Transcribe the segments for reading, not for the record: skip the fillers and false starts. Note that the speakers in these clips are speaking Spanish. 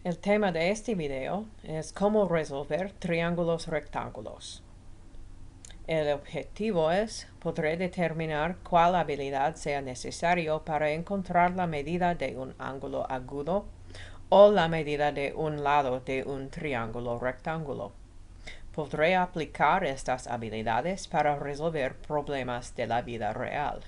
El tema de este video es cómo resolver triángulos rectángulos. El objetivo es poder determinar cuál habilidad sea necesario para encontrar la medida de un ángulo agudo o la medida de un lado de un triángulo rectángulo. Podré aplicar estas habilidades para resolver problemas de la vida real.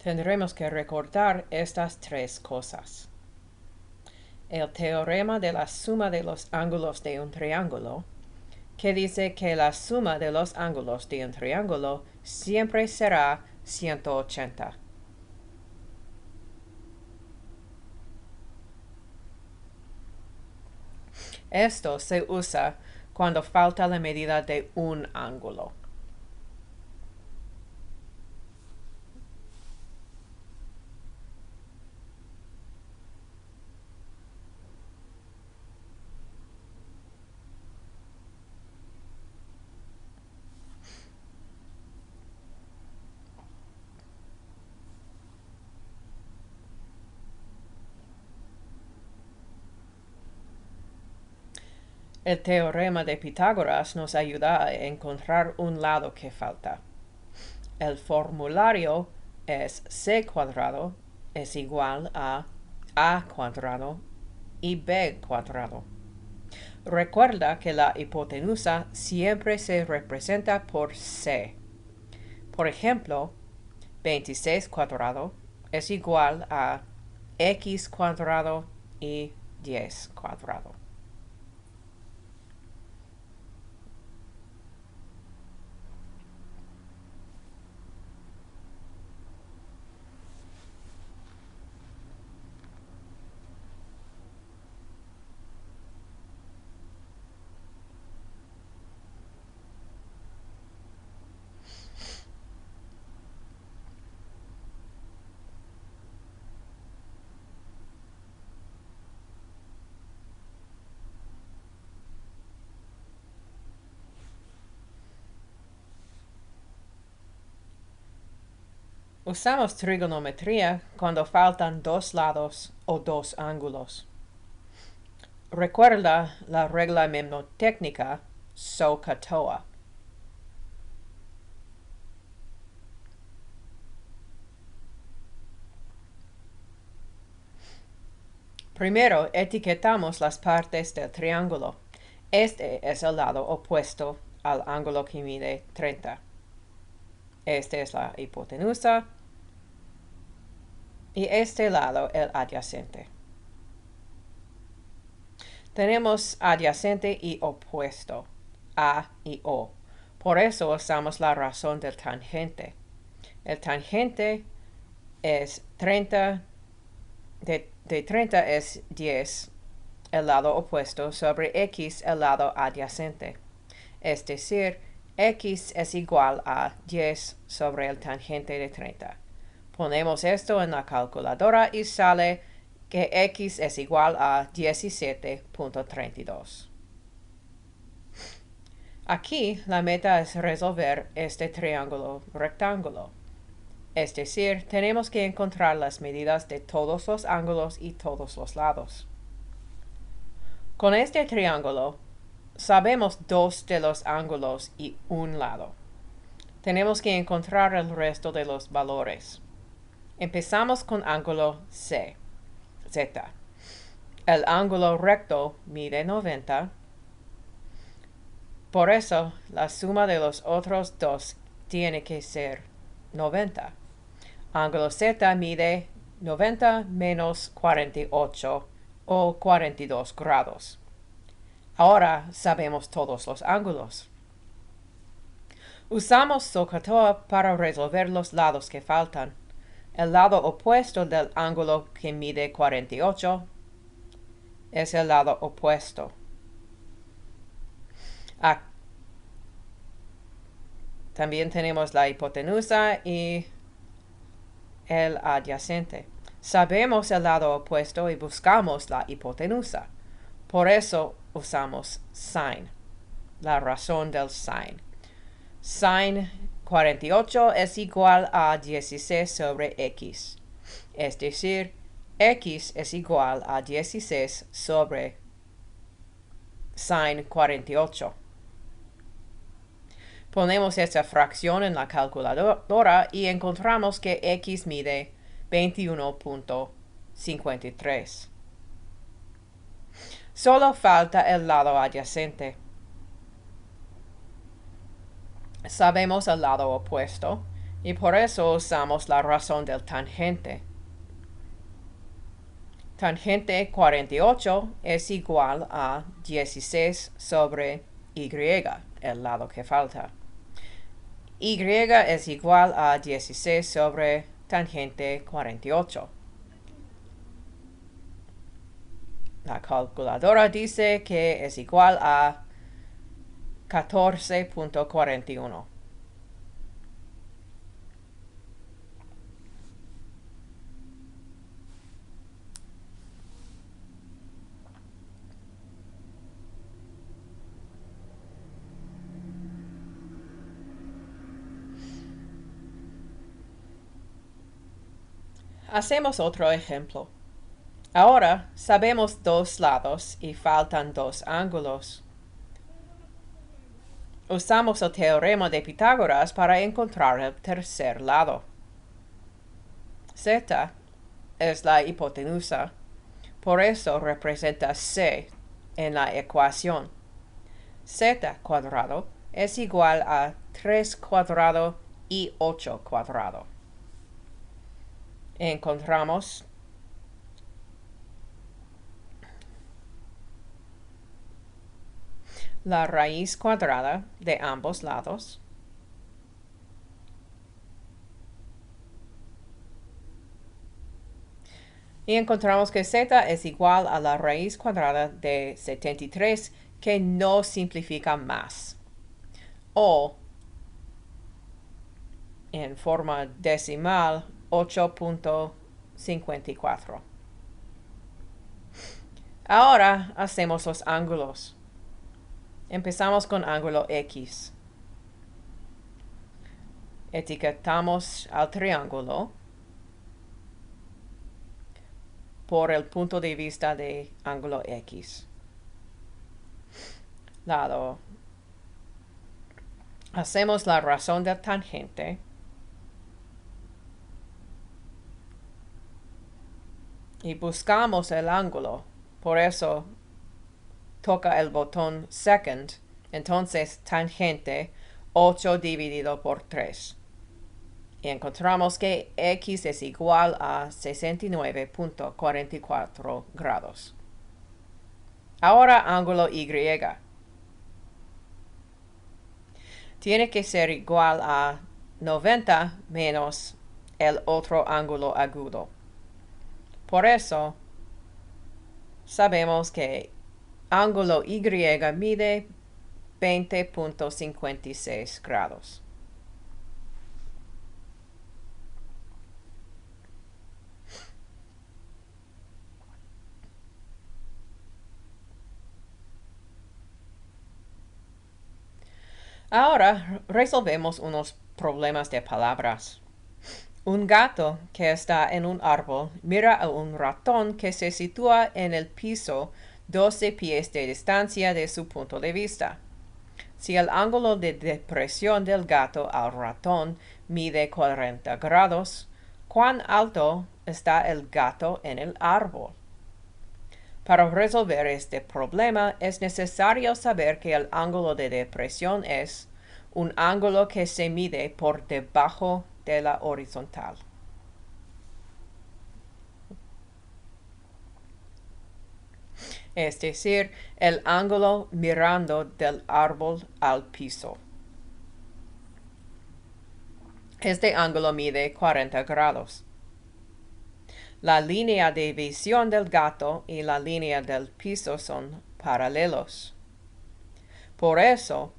Tendremos que recordar estas tres cosas. El teorema de la suma de los ángulos de un triángulo, que dice que la suma de los ángulos de un triángulo siempre será 180. Esto se usa cuando falta la medida de un ángulo. El teorema de Pitágoras nos ayuda a encontrar un lado que falta. El formulario es c cuadrado es igual a cuadrado y b cuadrado. Recuerda que la hipotenusa siempre se representa por c. Por ejemplo, 26 cuadrado es igual a x cuadrado y 10 cuadrado. Usamos trigonometría cuando faltan dos lados o dos ángulos. Recuerda la regla mnemotécnica SOHCAHTOA. Primero etiquetamos las partes del triángulo. Este es el lado opuesto al ángulo que mide 30. Este es la hipotenusa y este lado el adyacente. Tenemos adyacente y opuesto, A y O. Por eso usamos la razón del tangente. El tangente es 30, de 30 es 10, el lado opuesto, sobre x, el lado adyacente. Es decir, x es igual a 10 sobre el tangente de 30. Ponemos esto en la calculadora y sale que x es igual a 17.32. Aquí la meta es resolver este triángulo rectángulo. Es decir, tenemos que encontrar las medidas de todos los ángulos y todos los lados. Con este triángulo, sabemos dos de los ángulos y un lado. Tenemos que encontrar el resto de los valores. Empezamos con ángulo C, Z. El ángulo recto mide 90. Por eso, la suma de los otros dos tiene que ser 90. Ángulo Z mide 90 menos 48 o 42 grados. Ahora sabemos todos los ángulos. Usamos SOHCAHTOA para resolver los lados que faltan. El lado opuesto del ángulo que mide 48 es el lado opuesto. También tenemos la hipotenusa y el adyacente. Sabemos el lado opuesto y buscamos la hipotenusa. Por eso usamos sin, la razón del sin. Sin 48 es igual a 16 sobre x. Es decir, x es igual a 16 sobre sin 48. Ponemos esta fracción en la calculadora y encontramos que x mide 21.53. Solo falta el lado adyacente. Sabemos el lado opuesto y por eso usamos la razón del tangente. Tangente 48 es igual a 16 sobre y, el lado que falta. Y es igual a 16 sobre tangente 48. La calculadora dice que es igual a 14.41. Hacemos otro ejemplo. Ahora sabemos dos lados y faltan dos ángulos. Usamos el teorema de Pitágoras para encontrar el tercer lado. Z es la hipotenusa, por eso representa C en la ecuación. Z cuadrado es igual a 3 cuadrado y 8 cuadrado. Encontramos la raíz cuadrada de ambos lados. Y encontramos que z es igual a la raíz cuadrada de 73, que no simplifica más. O, en forma decimal, 8.54. Ahora hacemos los ángulos. Empezamos con ángulo X. Etiquetamos al triángulo por el punto de vista de ángulo X. Lado. Hacemos la razón del tangente. Y buscamos el ángulo. Por eso toca el botón second. Entonces tangente 8 dividido por 3. Y encontramos que x es igual a 69.44 grados. Ahora ángulo Y. Tiene que ser igual a 90 menos el otro ángulo agudo. Por eso, sabemos que ángulo Y mide 20.56 grados. Ahora resolvemos unos problemas de palabras. Un gato que está en un árbol mira a un ratón que se sitúa en el piso 12 pies de distancia de su punto de vista. Si el ángulo de depresión del gato al ratón mide 40 grados, ¿cuán alto está el gato en el árbol? Para resolver este problema es necesario saber que el ángulo de depresión es un ángulo que se mide por debajo de la horizontal. Es decir, el ángulo mirando del árbol al piso. Este ángulo mide 40 grados. La línea de visión del gato y la línea del piso son paralelos. Por eso,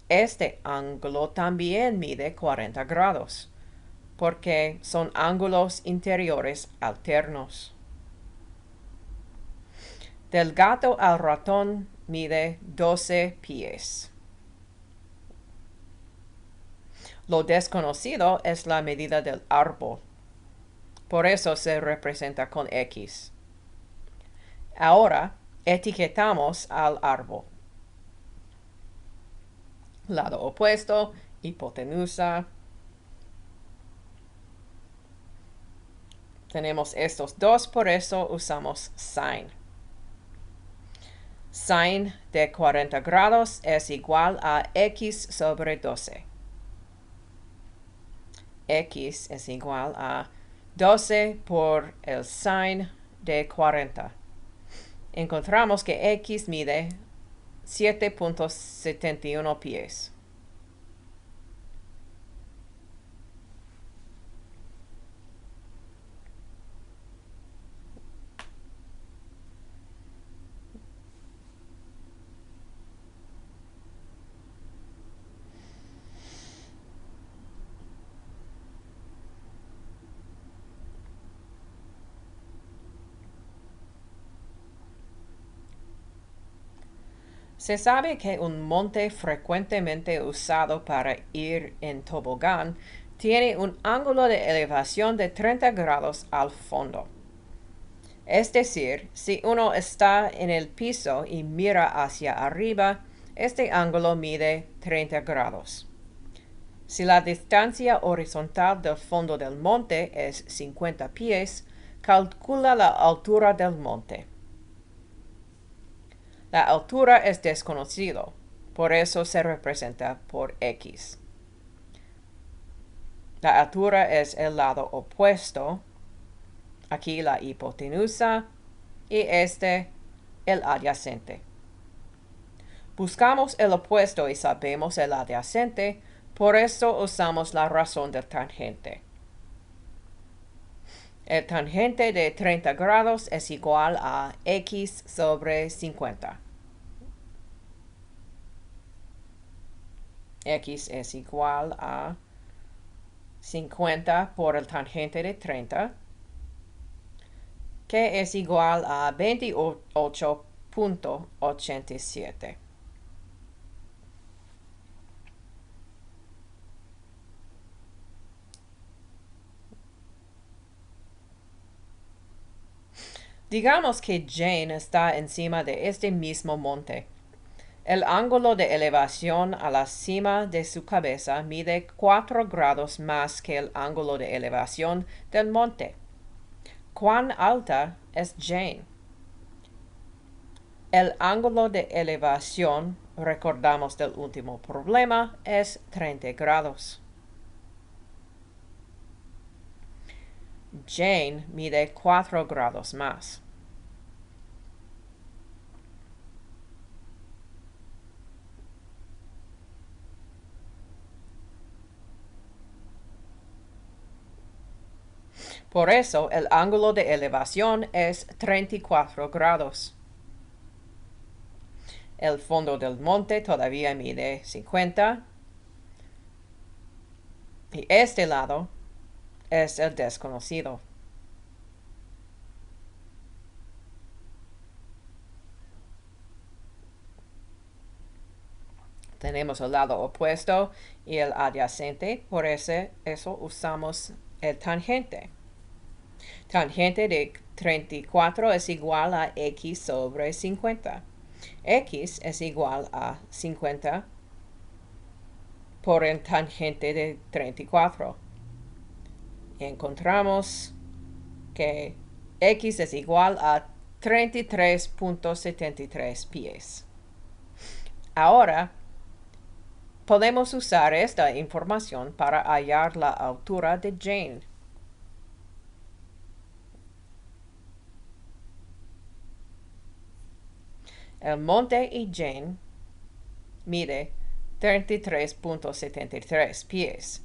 este ángulo también mide 40 grados. porque son ángulos interiores alternos. Del gato al ratón mide 12 pies. Lo desconocido es la medida del árbol. Por eso se representa con X. Ahora etiquetamos al árbol. Lado opuesto, hipotenusa. Tenemos estos dos, por eso usamos sin. Sin de 40 grados es igual a X sobre 12. X es igual a 12 por el sin de 40. Encontramos que X mide 7.71 pies. Se sabe que un monte frecuentemente usado para ir en tobogán tiene un ángulo de elevación de 30 grados al fondo. Es decir, si uno está en el piso y mira hacia arriba, este ángulo mide 30 grados. Si la distancia horizontal del fondo del monte es 50 pies, calcula la altura del monte. La altura es desconocido, por eso se representa por X. La altura es el lado opuesto, aquí la hipotenusa, y este el adyacente. Buscamos el opuesto y sabemos el adyacente, por eso usamos la razón del tangente. El tangente de 30 grados es igual a X sobre 50. X es igual a 50 por el tangente de 30, que es igual a 28.87. Digamos que Jane está encima de este mismo monte. El ángulo de elevación a la cima de su cabeza mide 4 grados más que el ángulo de elevación del monte. ¿Cuán alta es Jane? El ángulo de elevación, recordamos del último problema, es 30 grados. Jane mide 4 grados más. Por eso el ángulo de elevación es 34 grados. El fondo del monte todavía mide 50. Y este lado es el desconocido. Tenemos el lado opuesto y el adyacente, por eso usamos el tangente. Tangente de 34 es igual a X sobre 50. X es igual a 50 por el tangente de 34. Encontramos que X es igual a 33.73 pies. Ahora, podemos usar esta información para hallar la altura de Jane. El monte y Jane mide 33.73 pies.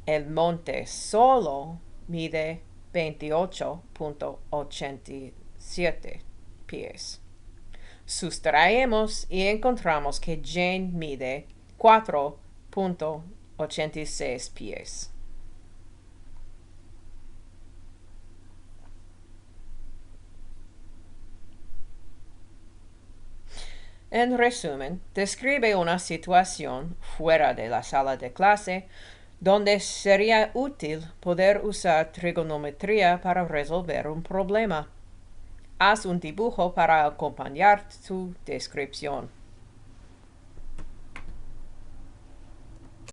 El monte solo mide 28.87 pies. Sustraemos y encontramos que Jane mide 4.86 pies. En resumen, describe una situación fuera de la sala de clase donde sería útil poder usar trigonometría para resolver un problema. Haz un dibujo para acompañar tu descripción.